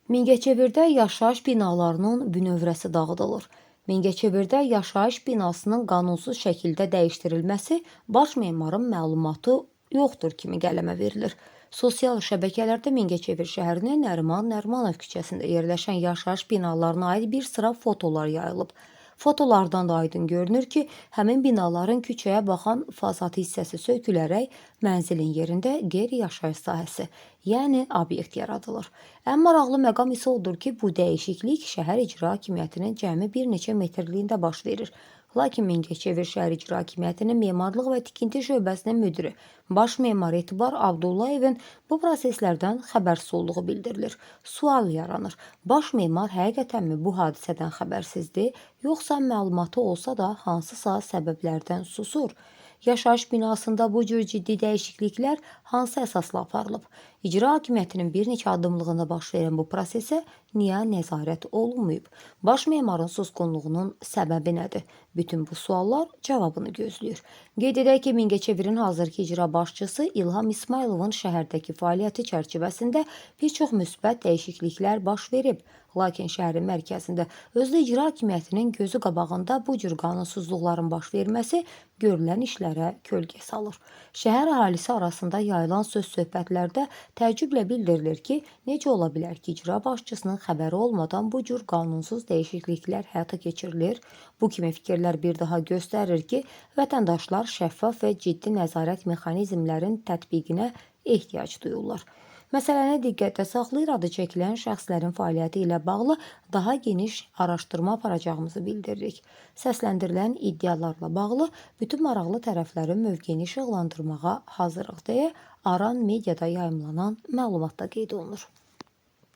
Mingəçevirdə yaşayış binalarının bünövrəsi dağıdılır. Mingəçevirdə yaşayış binasının qanunsuz şəkildə dəyişdirilməsi baş memarın məlumatı yoxdur kimi qələmə verilir. Sosial şəbəkələrdə Mingəçevir şəhərinin Nəriman Nərimanov küçəsində yerləşən yaşayış binalarına aid bir sıra fotolar yayılıb. Fotolardan da aydın görünür ki, həmin binaların küçəyə baxan fasad hissəsi sökülərək mənzilin yerində qeyri-yaşayış sahəsi, yəni obyekt yaradılır. Ən maraqlı məqam isə odur ki, bu dəyişiklik şəhər icra hakimiyyətinin cəmi bir neçə metrliyində baş verir. Lakin Mingəçevir şəhər icra hakimiyyətinin memarlıq və tikinti şöbəsinin müdiri baş memar Etibar Abdullayevin bu proseslərdən xəbərsiz olduğu bildirilir. Sual yaranır. Baş memar həqiqətənmi bu hadisədən xəbərsizdir, yoxsa məlumatı olsa da hansısa səbəblərdən susur? Yaşayış binasında bu cür ciddi dəyişikliklər hansı əsasla aparılıb? İcra hakimiyyətinin bir neçə addımlığında baş verən bu prosesə niyə nəzarət olunmayıb? Baş memarın susqunluğunun səbəbi nədir? Bütün bu suallar cavabını gözləyir. Qeyd edək ki, Mingəçevirin hazırki icra başçısı İlham İsmayılovun şəhərdəki fəaliyyəti çərçivəsində bir çox müsbət dəyişikliklər baş verib. Lakin şəhərin mərkəzində özdə icra hakimiyyətinin gözü qabağında bu cür qanunsuzluqların baş verməsi görülən işlərə kölgə salır. Şəhər əhalisi arasında yayılan söz-söhbətlərdə təəccüblə bildirilir ki, necə ola bilər ki, icra başçısının xəbəri olmadan bu cür qanunsuz dəyişikliklər həyata keçirilir? Bu kimi fikirlər bir daha göstərir ki, vətəndaşlar şəffaf və ciddi nəzarət mexanizmlərin tətbiqinə ehtiyac duyurlar. Məsələni diqqətdə saxlayır, adı çəkilən şəxslərin fəaliyyəti ilə bağlı daha geniş araşdırma aparacağımızı bildiririk. Səsləndirilən iddialarla bağlı bütün maraqlı tərəflərin mövqeyini işıqlandırmağa hazırıq deyə Aran mediada yayımlanan məlumatda qeyd olunur.